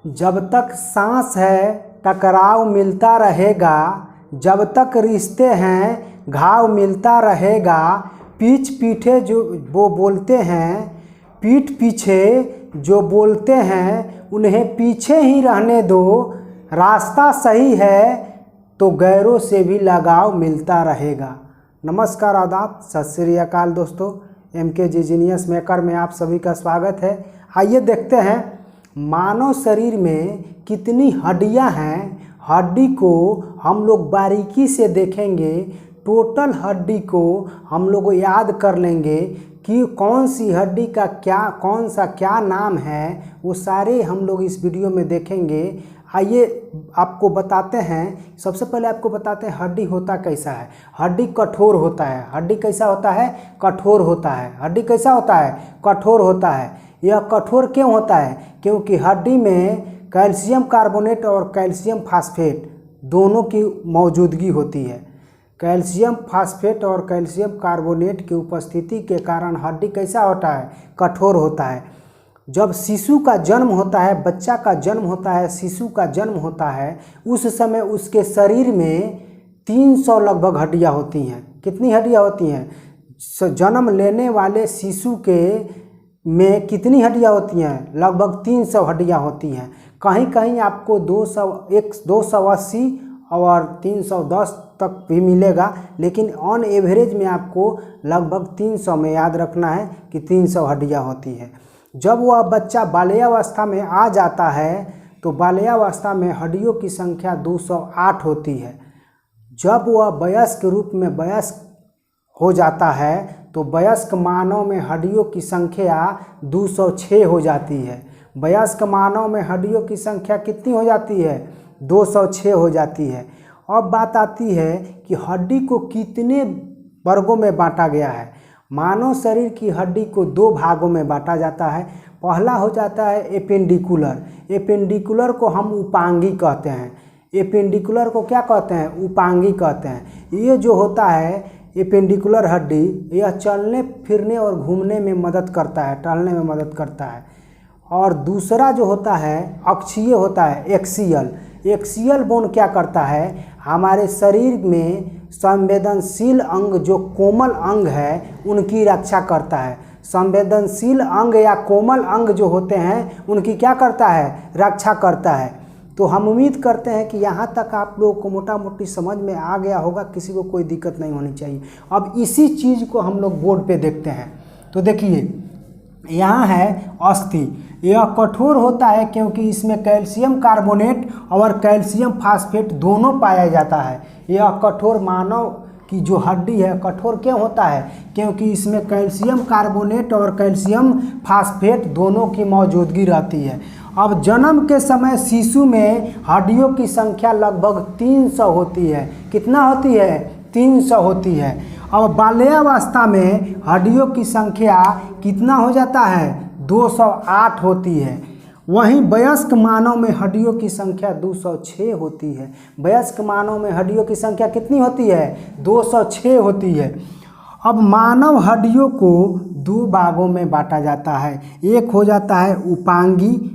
जब तक सांस है टकराव मिलता रहेगा, जब तक रिश्ते हैं घाव मिलता रहेगा। पीठ पीछे जो वो बोलते हैं, पीठ पीछे जो बोलते हैं उन्हें पीछे ही रहने दो। रास्ता सही है तो गैरों से भी लगाव मिलता रहेगा। नमस्कार, आदाब, सत श्री अकाल दोस्तों। MKG जीनियस मेकर में आप सभी का स्वागत है। आइए देखते हैं मानव शरीर में कितनी हड्डियां हैं। हड्डी को हम लोग बारीकी से देखेंगे। टोटल हड्डी को हम लोग याद कर लेंगे कि कौन सी हड्डी का कौन सा क्या नाम है, वो सारे हम लोग इस वीडियो में देखेंगे। आइए आपको बताते हैं। सबसे पहले आपको बताते हैं हड्डी होता कैसा है। हड्डी कठोर होता है। हड्डी कैसा होता है? कठोर होता है। हड्डी कैसा होता है? कठोर होता है। यह कठोर क्यों होता है? क्योंकि हड्डी में कैल्शियम कार्बोनेट और कैल्शियम फास्फेट दोनों की मौजूदगी होती है। कैल्शियम फास्फेट और कैल्शियम कार्बोनेट की उपस्थिति के कारण हड्डी कैसा होता है? कठोर होता है। जब शिशु का जन्म होता है, बच्चा का जन्म होता है, शिशु का जन्म होता है, उस समय उसके शरीर में 300 लगभग हड्डियां होती हैं। कितनी हड्डियां होती हैं? जन्म लेने वाले शिशु के में कितनी हड्डियां होती हैं? लगभग 300 हड्डियां होती हैं। कहीं कहीं आपको 280 और 310 तक भी मिलेगा, लेकिन ऑन एवरेज में आपको लगभग 300 में याद रखना है कि 300 हड्डियां होती है। जब वह बच्चा बाल्यावस्था में आ जाता है तो बाल्यावस्था में हड्डियों की संख्या 208 होती है। जब वह वयस्क रूप में वयस्क हो जाता है तो वयस्क मानव में हड्डियों की संख्या 206 हो जाती है। वयस्क मानव में हड्डियों की संख्या कितनी हो जाती है? 206 हो जाती है। अब बात आती है कि हड्डी को कितने वर्गों में बांटा गया है। मानव शरीर की हड्डी को 2 भागों में बांटा जाता है। पहला हो जाता है एपेंडिकुलर। एपेंडिकुलर को हम उपांगी कहते हैं। एपेंडिकुलर को क्या कहते हैं? उपांगी कहते हैं। ये जो होता है एपेंडिकुलर हड्डी, यह चलने फिरने और घूमने में मदद करता है, टहलने में मदद करता है। और दूसरा जो होता है अक्षीय होता है, एक्सियल। एक्सियल बोन क्या करता है? हमारे शरीर में संवेदनशील अंग जो कोमल अंग है उनकी रक्षा करता है। संवेदनशील अंग या कोमल अंग जो होते हैं उनकी क्या करता है? रक्षा करता है। तो हम उम्मीद करते हैं कि यहाँ तक आप लोगों को मोटा मोटी समझ में आ गया होगा, किसी को कोई दिक्कत नहीं होनी चाहिए। अब इसी चीज़ को हम लोग बोर्ड पे देखते हैं। तो देखिए यहाँ है अस्थि। यह कठोर होता है क्योंकि इसमें कैल्शियम कार्बोनेट और कैल्शियम फास्फेट दोनों पाया जाता है। यह कठोर मानव की जो हड्डी है कठोर क्यों होता है? क्योंकि इसमें कैल्शियम कार्बोनेट और कैल्शियम फास्फेट दोनों की मौजूदगी रहती है। अब जन्म के समय शिशु में हड्डियों की संख्या लगभग 300 होती है। कितना होती है? 300 होती है। अब बाल्यावस्था में हड्डियों की संख्या कितना हो जाता है? 208 होती है। वहीं वयस्क मानव में हड्डियों की संख्या 206 होती है। वयस्क मानव में हड्डियों की संख्या कितनी होती है? 206 होती है। अब मानव हड्डियों को 2 भागों में बांटा जाता है। एक हो जाता है उपांगी,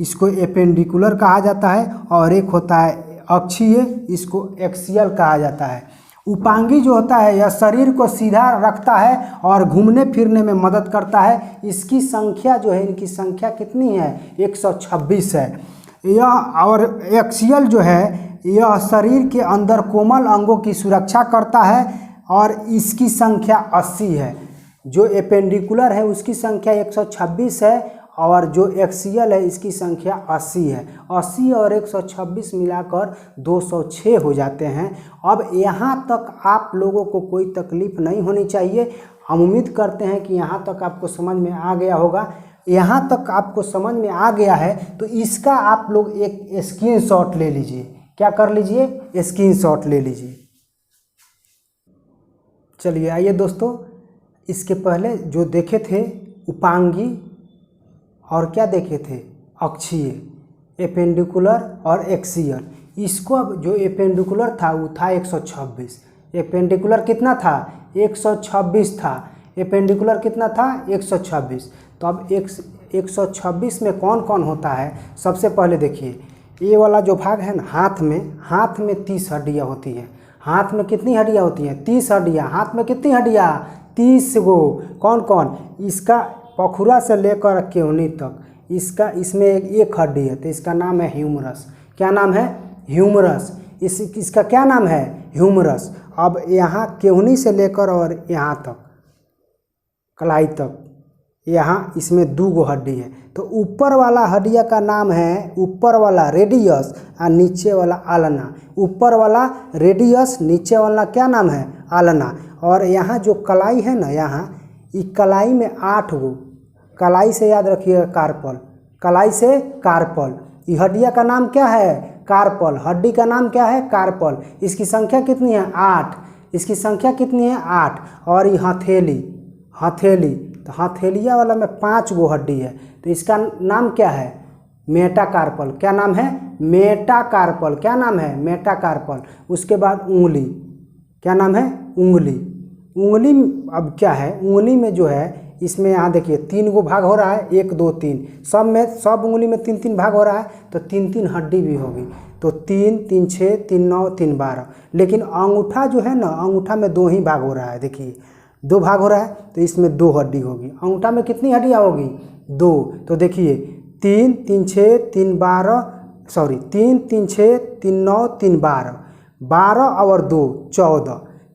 इसको एपेंडिकुलर कहा जाता है, और एक होता है अक्षीय, इसको एक्सियल कहा जाता है। उपांगी जो होता है यह शरीर को सीधा रखता है और घूमने फिरने में मदद करता है। इसकी संख्या जो है, इनकी संख्या कितनी है? 126 है। यह और एक्सियल जो है यह शरीर के अंदर कोमल अंगों की सुरक्षा करता है और इसकी संख्या 80 है। जो एपेंडिकुलर है उसकी संख्या 126 है और जो एक्सियल है इसकी संख्या 80 है। 80 और 126 मिलाकर 206 हो जाते हैं। अब यहाँ तक आप लोगों को कोई तकलीफ नहीं होनी चाहिए। हम उम्मीद करते हैं कि यहाँ तक आपको समझ में आ गया होगा। यहाँ तक आपको समझ में आ गया है तो इसका आप लोग एक स्क्रीनशॉट ले लीजिए। क्या कर लीजिए? स्क्रीनशॉट ले लीजिए। चलिए आइए दोस्तों, इसके पहले जो देखे थे उपांगी और क्या देखे थे? अक्षीय, एपेंडिकुलर और एक्सियल। इसको अब जो एपेंडिकुलर था वो था 126। एपेंडिकुलर कितना था? 126 था। एपेंडिकुलर कितना था? 126। तो अब 126 में कौन कौन होता है? सबसे पहले देखिए, ये वाला जो भाग है ना, हाथ में 30 हड्डियाँ होती हैं। हाथ में कितनी हड्डियाँ होती हैं? 30 हड्डियाँ। हाथ में कितनी हड्डियाँ? 30 गो। कौन कौन? इसका पखुरा से लेकर केहनी तक इसमें एक हड्डी है, तो इसका नाम है ह्यूमरस। क्या नाम है? ह्यूमरस। इसका क्या नाम है? ह्यूमरस। अब यहाँ केहनी से लेकर और यहाँ तक, कलाई तक, यहाँ इसमें 2 गो हड्डी है। तो ऊपर वाला हड्डिया का नाम है, ऊपर वाला रेडियस और नीचे वाला आलना। ऊपर वाला रेडियस, नीचे वाला क्या नाम है? आलना। और यहाँ जो कलाई है ना, यहाँ इस कलाई में 8 गो, कलाई से याद रखिएगा कार्पल, कलाई से कार्पल। ये हड्डिया का नाम क्या है? कार्पल। हड्डी का नाम क्या है? कार्पल। इसकी संख्या कितनी है? 8। इसकी संख्या कितनी है? 8। और ये हथेली, तो हथेलिया वाला में 5 गो हड्डी है, तो इसका नाम क्या है? मेटाकार्पल। क्या नाम है? मेटाकार्पल। क्या नाम है? मेटाकार्पल। उसके बाद उंगली, क्या नाम है? उंगली। अब क्या है? उंगली में जो है, इसमें यहाँ देखिए 3 गो भाग हो रहा है, 1 2 3, सब उंगली में 3 भाग हो रहा है, तो 3 हड्डी भी होगी। तो 3 3 6 3 9 3 12। लेकिन अंगूठा जो है ना, अंगूठा में 2 ही भाग हो रहा है। देखिए 2 भाग हो रहा है, तो इसमें 2 हड्डी होगी। अंगूठा में कितनी हड्डियाँ होगी? 2। तो देखिए 3 3 6 3 12, 3 3 6 3 9 3 12, 12 और 2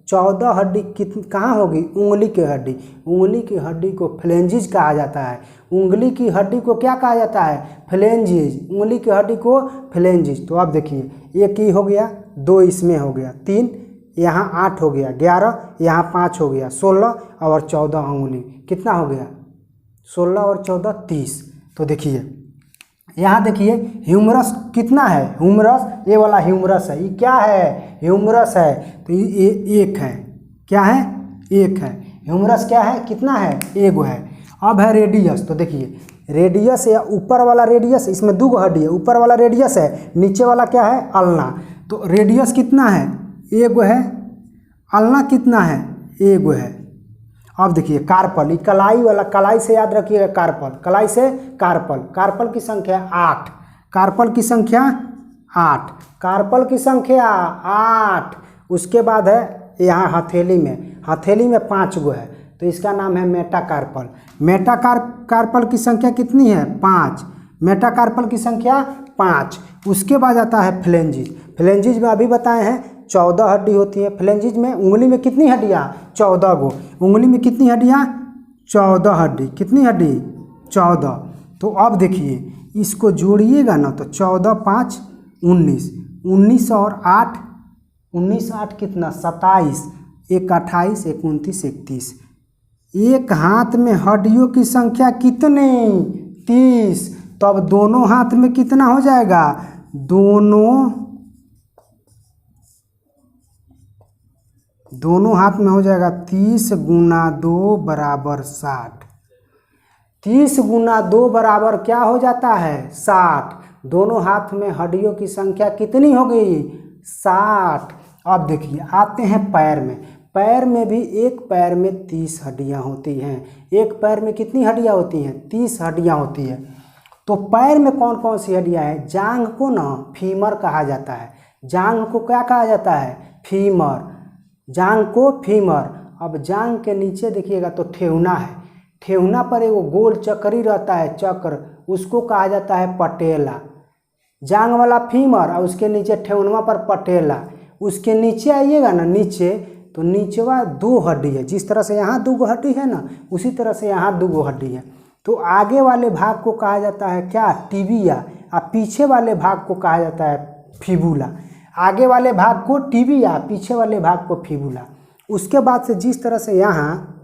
14 हड्डी कहाँ होगी? उंगली की हड्डी। उंगली की हड्डी को फ्लेंजिज कहा जाता है। उंगली की हड्डी को क्या कहा जाता है? फ्लेंजिज। उंगली की हड्डी को फ्लेंजिज। तो आप देखिए, एक ही हो गया, 2 इसमें हो गया, 3 यहाँ, 8 हो गया, 11 यहाँ, 5 हो गया, 16 और 14 उंगली। कितना हो गया? 16 और 14 30। तो देखिए यहाँ देखिए ह्यूमरस कितना है? ह्यूमरस, ये वाला ह्यूमरस है। ये क्या है? ह्यूमरस है। तो ये 1 है। क्या है? 1 है। ह्यूमरस क्या है? कितना है? 1 है। अब है रेडियस। तो देखिए रेडियस या ऊपर वाला रेडियस, इसमें 2 गो हड्डी है। ऊपर वाला रेडियस है, नीचे वाला क्या है? अल्ना। तो रेडियस कितना है? 1 है। अल्ना कितना है? 1 है। अब देखिए कार्पल, कलाई वाला, कलाई से याद रखिएगा कार्पल, कलाई से कार्पल। कार्पल की संख्या 8। कार्पल की संख्या 8। कार्पल की संख्या 8। उसके बाद है यहाँ हथेली में 5 गो है, तो इसका नाम है मेटाकार्पल। मेटाकार्पल की संख्या कितनी है? 5। मेटाकार्पल की संख्या 5। उसके बाद आता है फ्लेंजिज। फ्लेंजिज में अभी बताए हैं 14 हड्डी होती है। फ्लेंजिज में उंगली में कितनी हड्डियाँ? 14 गो। उंगली में कितनी हड्डियाँ? 14 हड्डी। कितनी हड्डी? 14। तो अब देखिए इसको जोड़िएगा ना, तो 14 5 19, 19 और 8, 19 8 कितना? 27, 1 28, 1 29, 31। एक हाथ में हड्डियों की संख्या कितनी? 30। तो अब दोनों हाथ में कितना हो जाएगा? दोनों हाथ में हो जाएगा 30 गुना 2 बराबर 60। 30 गुना 2 बराबर क्या हो जाता है? 60। दोनों हाथ में हड्डियों की संख्या कितनी हो गई? 60। अब देखिए आते हैं पैर में। पैर में भी एक पैर में 30 हड्डियाँ होती हैं। एक पैर में कितनी हड्डियाँ होती हैं? 30 हड्डियाँ होती है। तो पैर में कौन कौन सी हड्डियाँ हैं? जांघ को ना फीमर कहा जाता है। जांघ को क्या कहा जाता है? फीमर। जांघ को फीमर। अब जांघ के नीचे देखिएगा तो ठेहुना है। ठेहुना पर एक गोल चक्री रहता है, चक्र, उसको कहा जाता है पटेला। जांघ वाला फीमर और उसके नीचे ठेहुनवा पर पटेला। उसके नीचे आइएगा ना, नीचे, तो नीचवा 2 हड्डी है। जिस तरह से यहाँ 2 गो हड्डी है ना, उसी तरह से यहाँ 2 गो हड्डी है। तो आगे वाले भाग को कहा जाता है क्या? टिबिया। और पीछे वाले भाग को कहा जाता है फिबुला। आगे वाले भाग को टिबिया, पीछे वाले भाग को फिबुला। उसके बाद से जिस तरह से यहाँ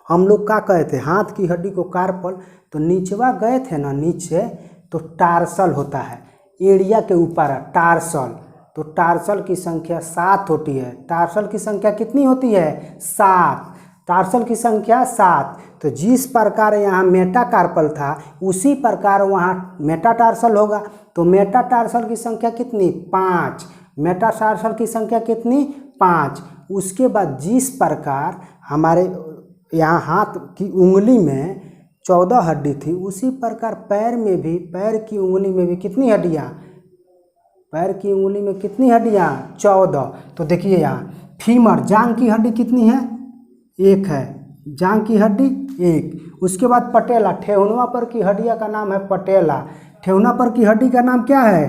हम लोग क्या कहे थे, हाथ की हड्डी को कार्पल, तो नीचवा गए थे ना नीचे, तो टार्सल होता है। एड़िया के ऊपर है टार्सल। तो टार्सल की संख्या 7 होती है। टार्सल की संख्या कितनी होती है? 7। टार्सल की संख्या 7। तो जिस प्रकार यहाँ मेटाकार्पल था, उसी प्रकार वहाँ मेटाटार्सल होगा। तो मेटाटार्सल की संख्या कितनी? 5। मेटाटार्सल की संख्या कितनी? 5। उसके बाद जिस प्रकार हमारे यहाँ हाथ की उंगली में 14 हड्डी थी, उसी प्रकार पैर में भी, पैर की उंगली में भी कितनी हड्डियाँ, पैर की उंगली में कितनी हड्डियाँ, 14। तो देखिए यहाँ फीमर, जांग की हड्डी कितनी है, 1 है, जांग की हड्डी 1। उसके बाद पटेला, ठेहुनवा पर की हड्डियाँ का नाम है पटेला, ठेहुना पर की हड्डी का नाम क्या है,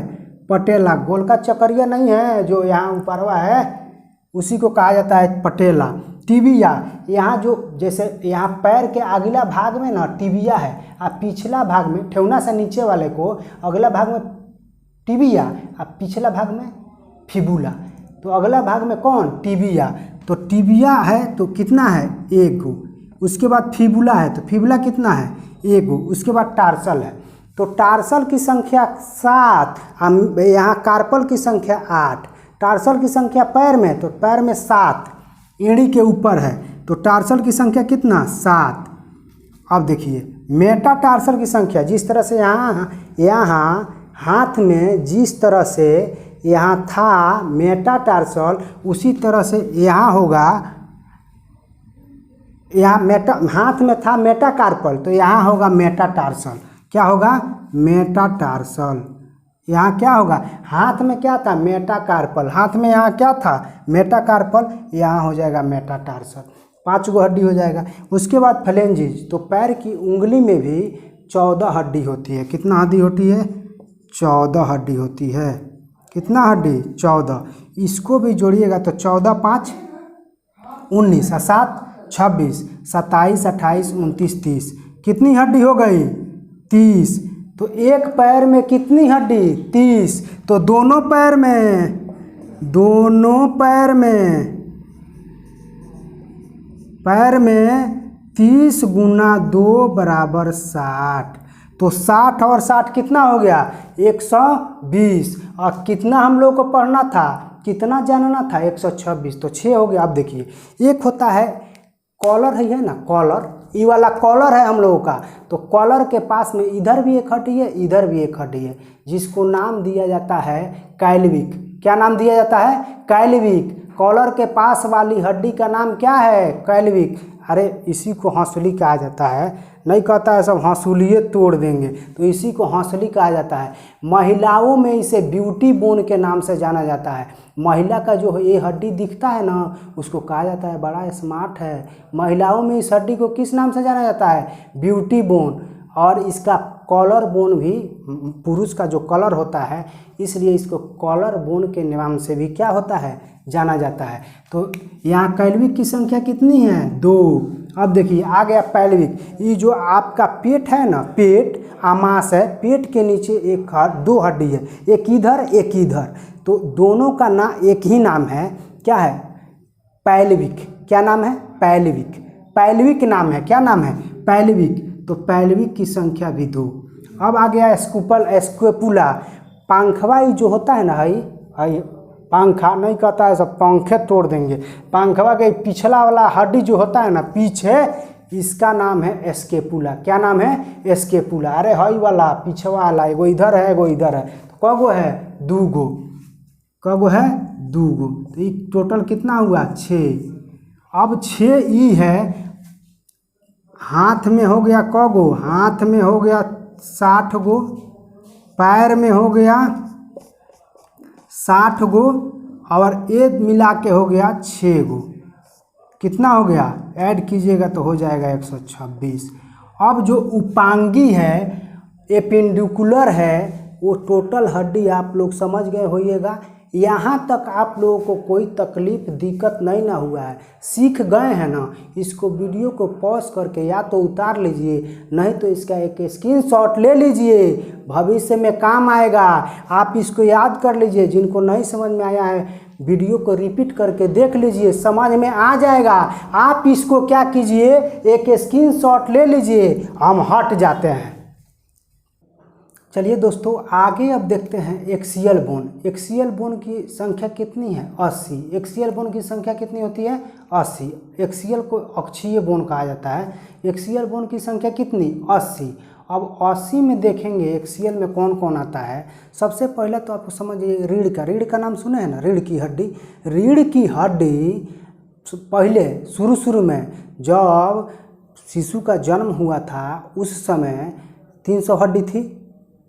पटेला। गोल का चक्करिया नहीं है जो यहाँ ऊपरवा है, उसी को कहा जाता है पटेला। टिबिया, यहाँ जो जैसे यहाँ पैर के अगला भाग में ना टिबिया है, और पिछला भाग में, ठेहुना से नीचे वाले को अगला भाग में टिबिया, और पिछला भाग में फिबुला। तो अगला भाग में कौन, टिबिया। तो टिबिया है तो कितना है, 1 गो। उसके बाद फिबुला है तो फिबुला कितना है, 1 गो। उसके बाद टार्सल है, तो टार्सल की संख्या 7, यहाँ कार्पल की संख्या 8। टार्सल की संख्या पैर में, तो पैर में 7, एड़ी के ऊपर है, तो टार्सल की संख्या कितना, 7। अब देखिए मेटाटार्सल की संख्या, जिस तरह से यहाँ हाथ में जिस तरह से यहाँ था मेटाटार्सल, उसी तरह से यहाँ होगा, यहाँ हाथ में था मेटाकार्पल, तो यहाँ होगा मेटाटार्सल। क्या होगा, मेटाटार्सल। यहाँ क्या होगा, हाथ में क्या था, मेटाकार्पल, हाथ में यहाँ क्या था, मेटाकार्पल, यहाँ हो जाएगा मेटाटार्सल। 5 गो हड्डी हो जाएगा। उसके बाद फ्लेंजिज, तो पैर की उंगली में भी 14 हड्डी होती है। कितना हड्डी होती है, 14 हड्डी होती है। कितना हड्डी, 14। इसको भी जोड़िएगा तो 14 5 19, 7 26, 27 28 29 30। कितनी हड्डी हो गई, 30। तो एक पैर में कितनी हड्डी, 30। तो दोनों पैर में 30 गुना 2 बराबर 60। तो 60 और 60 कितना हो गया, 120। और कितना हम लोग को पढ़ना था, कितना जानना था, 126। तो 6 हो गया। अब देखिए एक होता है कॉलर है ना, कॉलर, ये वाला कॉलर है हम लोगों का। तो कॉलर के पास में इधर भी एक हड्डी है, इधर भी एक हड्डी है, जिसको नाम दिया जाता है कैल्विक। क्या नाम दिया जाता है, कैल्विक। कॉलर के पास वाली हड्डी का नाम क्या है, कैल्विक। अरे इसी को हंसुली कहा जाता है, नहीं कहता है सब हंसुलिए तोड़ देंगे, तो इसी को हंसुली कहा जाता है। महिलाओं में इसे ब्यूटी बोन के नाम से जाना जाता है। महिला का जो ये हड्डी दिखता है ना, उसको कहा जाता है बड़ा स्मार्ट है। महिलाओं में इस हड्डी को किस नाम से जाना जाता है, ब्यूटी बोन। और इसका कॉलर बोन भी, पुरुष का जो कॉलर होता है, इसलिए इसको कॉलर बोन के नाम से भी क्या होता है, जाना जाता है। तो यहाँ कैल्विक की संख्या कितनी है, 2। अब देखिए आ गया पैल्विक। ये जो आपका पेट है ना, पेट आमाश है, पेट के नीचे 2 हड्डी है, एक इधर एक इधर। तो दोनों का ना एक ही नाम है, क्या है, पैल्विक। क्या नाम है, पैल्विक। पैल्विक नाम है, क्या नाम है, पैल्विक। तो पैल्विक की संख्या भी 2। अब आ गया स्केपुला। पंखवा जो होता है ना, हई पंखा नहीं कहता है, सब पंखे तोड़ देंगे। पंखवा के पिछला वाला हड्डी जो होता है ना पीछे, इसका नाम है स्केपुला। क्या नाम है, स्केपुला। अरे हई वाला पिछवा वाला, एगो इधर है एगो इधर है, तो कगो है, 2 गो। कगो है, 2 गो। तो ये टोटल कितना हुआ, 6। अब 6 ई है, हाथ में हो गया कगो, हाथ में हो गया 60 गो, पैर में हो गया 60 गो, और एक मिला के हो गया 6 गो। कितना हो गया, ऐड कीजिएगा तो हो जाएगा 126। अब जो उपांगी है, एपेंडिकुलर है, वो टोटल हड्डी आप लोग समझ गए होइएगा। यहाँ तक आप लोगों को कोई तकलीफ दिक्कत नहीं ना हुआ है, सीख गए हैं ना। इसको वीडियो को पॉज करके या तो उतार लीजिए, नहीं तो इसका एक स्क्रीनशॉट ले लीजिए, भविष्य में काम आएगा। आप इसको याद कर लीजिए। जिनको नहीं समझ में आया है, वीडियो को रिपीट करके देख लीजिए, समझ में आ जाएगा। आप इसको क्या कीजिए, एक स्क्रीनशॉट ले लीजिए, हम हट जाते हैं। चलिए दोस्तों आगे अब देखते हैं एक्सियल बोन। एक्सियल बोन की संख्या कितनी है, 80। एक्सियल बोन की संख्या कितनी होती है, 80। एक्सियल को अक्षीय बोन कहा जाता है। एक्सियल बोन की संख्या कितनी, 80। अब 80 में देखेंगे एक्सियल में कौन कौन आता है। सबसे पहले तो आपको समझिए रीढ़ का नाम सुने हैं ना, रीढ़ की हड्डी। रीढ़ की हड्डी पहले शुरू में जब शिशु का जन्म हुआ था उस समय 300 हड्डी थी,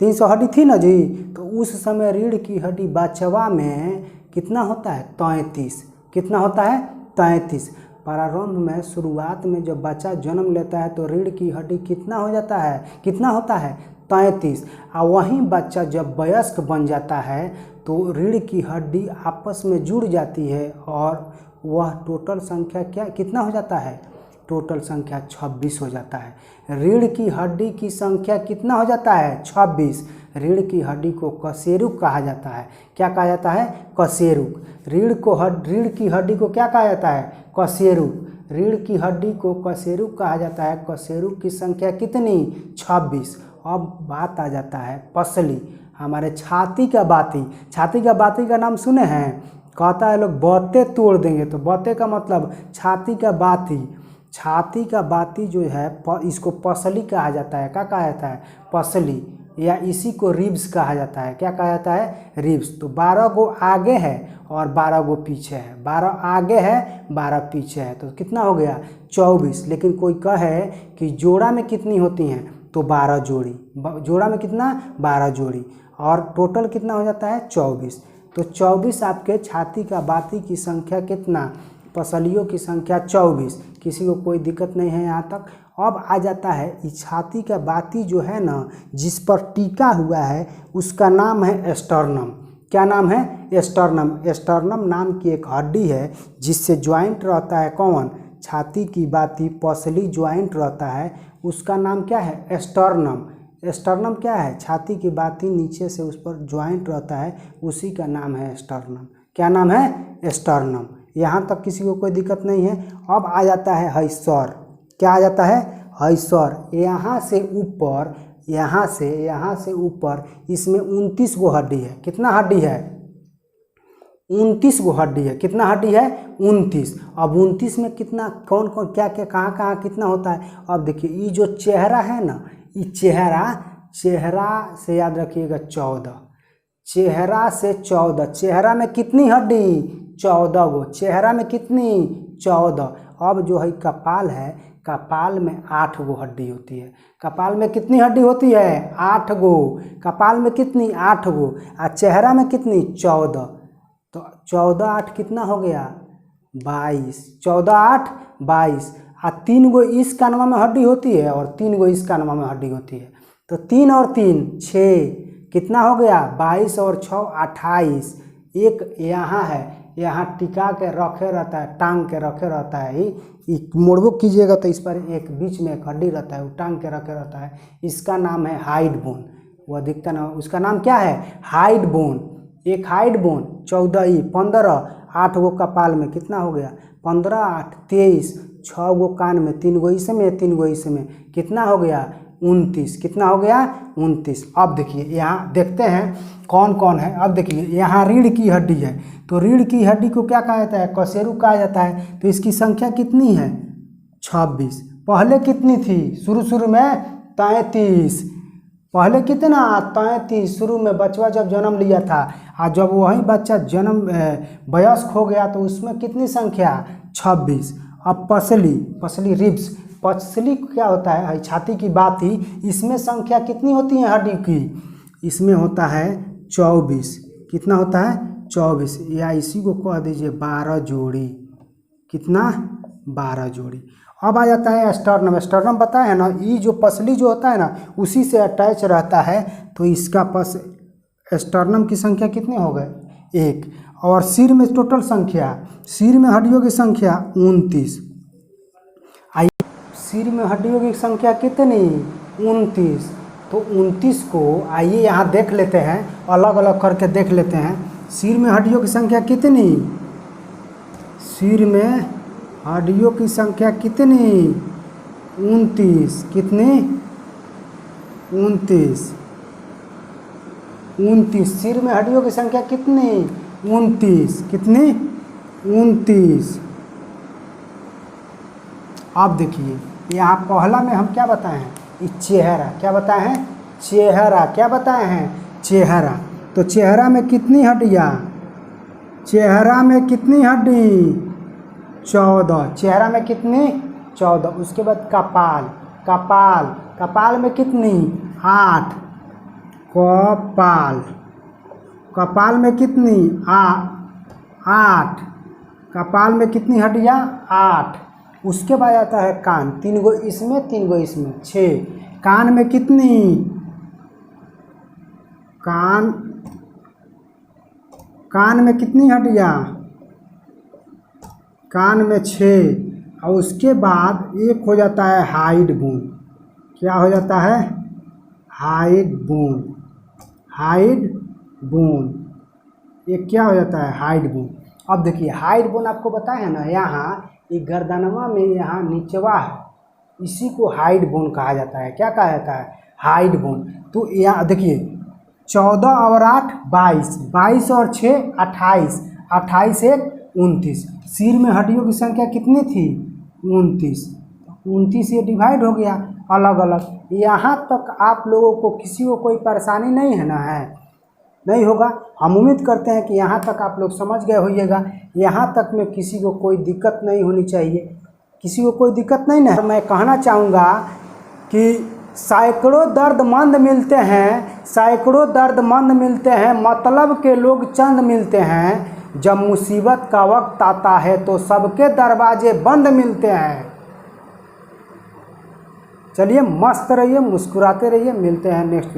300 हड्डी थी ना जी। तो उस समय रीढ़ की हड्डी बचवा में कितना होता है? 33। कितना होता है? 33। प्रारंभ में शुरुआत में जब बच्चा जन्म लेता है तो रीढ़ की हड्डी कितना हो जाता है? कितना होता है? 33। और वहीं बच्चा जब वयस्क बन जाता है तो रीढ़ की हड्डी आपस में जुड़ जाती है और वह टोटल संख्या कितना हो जाता है? टोटल संख्या 26 हो जाता है। रीढ़ की हड्डी की संख्या कितना हो जाता है? 26। रीढ़ की हड्डी को कशेरुक कहा जाता है। क्या कहा जाता है? कशेरुक। रीढ़ की हड्डी को क्या कहा जाता है? कशेरुक। रीढ़ की हड्डी को कशेरुक कहा जाता है। कशेरुक की संख्या कितनी? 26। अब बात आ जाता है पसली, हमारे छाती का बाती। छाती का बाती का नाम सुने हैं? कहता है लोग बौते तोड़ देंगे, तो बौते का मतलब छाती का बाती। छाती का बाती जो है इसको पसली कहा जाता है। क्या कहा जाता है? पसली, या इसी को रिब्स कहा जाता है। क्या कहा जाता है? रिब्स। तो 12 गो आगे है और 12 गो पीछे है। 12 आगे है, 12 पीछे है, तो कितना हो गया? 24। लेकिन कोई कहे कि जोड़ा में कितनी होती हैं, तो 12 जोड़ी। जोड़ा में कितना? 12 जोड़ी। और टोटल कितना हो जाता है? 24। तो 24 आपके छाती का बाती की संख्या कितना? पसलियों की संख्या 24। किसी को कोई दिक्कत नहीं है यहाँ तक। अब आ जाता है इस छाती का बाती जो है ना, जिस पर टीका हुआ है उसका नाम है स्टर्नम। क्या नाम है? स्टर्नम। स्टर्नम नाम की एक हड्डी है जिससे ज्वाइंट रहता है। कौन? छाती की बाती पसली ज्वाइंट रहता है, उसका नाम क्या है? स्टर्नम। स्टर्नम क्या है? छाती की बाती नीचे से उस पर ज्वाइंट रहता है, उसी का नाम है स्टर्नम। क्या नाम है? स्टर्नम। यहाँ तक किसी को कोई दिक्कत नहीं है। अब आ जाता है हैसर। क्या आ जाता है? हैसर। यहाँ से ऊपर, यहाँ से ऊपर इसमें 29 गो हड्डी है। कितना हड्डी है? 29 गो हड्डी है। कितना हड्डी है? 29। अब 29 में कितना, कौन कौन, क्या क्या, कहाँ कहाँ कितना होता है? अब देखिए, ये जो चेहरा है ना, ये चेहरा से याद रखिएगा 14। चेहरा से 14। चेहरा में कितनी हड्डी? 14 गो। चेहरा में कितनी? 14। अब जो है कपाल है, कपाल में 8 गो हड्डी होती है। कपाल में कितनी हड्डी होती है? 8 गो। कपाल में कितनी? 8 गो। और चेहरा में कितनी? 14। तो 14 8 कितना हो गया? 22। 14 8 22। और 3 गो इस कानवा में हड्डी होती है और 3 गो इस कानवा में हड्डी होती है। तो 3 और 3 6। कितना हो गया? 22 और 6 28। एक यहाँ है, यहाँ टिका के रखे रहता है, टांग के रखे रहता है। मोड़बुक कीजिएगा तो इस पर एक बीच में एक हड्डी रहता है, वो टांग के रखे रहता है। इसका नाम है हाइड बोन। वह दिखता ना, उसका नाम क्या है? Hide bone. एक हाइड बोन। 14 15। 8 गो कपाल में, कितना हो गया? 15 8 23। 6 गो कान में, 3 गो इसमें 3 गो इसमें, कितना हो गया? 29। कितना हो गया? 29। अब देखिए, यहाँ देखते हैं कौन कौन है। अब देखिए, यहाँ रीढ़ की हड्डी है, तो रीढ़ की हड्डी को क्या कहा जाता है? कशेरुक कहा जाता है। तो इसकी संख्या कितनी है? 26। पहले कितनी थी? शुरू में 33। पहले कितना? 33। शुरू में बच्चा जब जन्म लिया था, और जब वही बच्चा जन्म वयस्क हो गया तो उसमें कितनी संख्या? 26। अब पसली रिब्स। पसली क्या होता है? छाती की बाती। इसमें संख्या कितनी होती है हड्डी की? इसमें होता है 24। कितना होता है? 24। या इसी को कह दीजिए 12 जोड़ी। कितना? 12 जोड़ी। अब आ जाता है स्टर्नम। स्टर्नम बताया है ना, ये जो पसली जो होता है ना, उसी से अटैच रहता है। तो इसका स्टर्नम की संख्या कितनी हो गए? 1। और सिर में टोटल संख्या, सिर में हड्डियों की संख्या 29। सिर में हड्डियों की संख्या कितनी? 29। तो 29 को आइए यहाँ देख लेते हैं, अलग अलग करके देख लेते हैं। सिर में हड्डियों की संख्या कितनी? सिर में हड्डियों की संख्या कितनी? 29। कितनी? 29। 29। सिर में हड्डियों की संख्या कितनी? 29। कितनी? 29। अब देखिए, यहाँ पहला में हम क्या बताए हैं? चेहरा। क्या बताए हैं? चेहरा। क्या बताए हैं? चेहरा। तो चेहरा में कितनी हड्डियाँ? चेहरा में कितनी हड्डी? 14। चेहरा में कितनी? 14। उसके बाद कपाल, कपाल, कपाल में कितनी 8, कपाल, कपाल में कितनी 8, कपाल में कितनी हड्डियाँ 8। उसके बाद आता है कान, 3 गो इसमें 3 गो इसमें 6। कान में कितनी कान में कितनी हड्डियाँ, कान में 6। और उसके बाद एक हो जाता है हाइड बोन। क्या हो जाता है हाइड बोन, हाइड बोन, ये क्या हो जाता है हाइड बोन। अब देखिए हाइड बोन आपको बताया है ना, यहाँ ये गर्दनवा में यहाँ नीचवा है, इसी को हाइड बोन कहा जाता है। क्या कहा जाता है हाइड बोन। तो यहाँ देखिए 14 और 8 22, 22 और 6 28, 28 एक 29। सिर में हड्डियों की संख्या कितनी थी 29, 29 ये डिवाइड हो गया अलग अलग। यहाँ तक आप लोगों को किसी को कोई परेशानी नहीं है ना, है नहीं होगा। हम उम्मीद करते हैं कि यहाँ तक आप लोग समझ गए होइएगा। यहाँ तक में किसी को कोई दिक्कत नहीं होनी चाहिए, किसी को कोई दिक्कत नहीं ना। मैं कहना चाहूँगा कि सैकड़ों दर्दमंद मिलते हैं, सैकड़ों दर्दमंद मिलते हैं, मतलब के लोग चंद मिलते हैं। जब मुसीबत का वक्त आता है तो सबके दरवाजे बंद मिलते हैं। चलिए मस्त रहिए, मुस्कुराते रहिए, मिलते हैं नेक्स्ट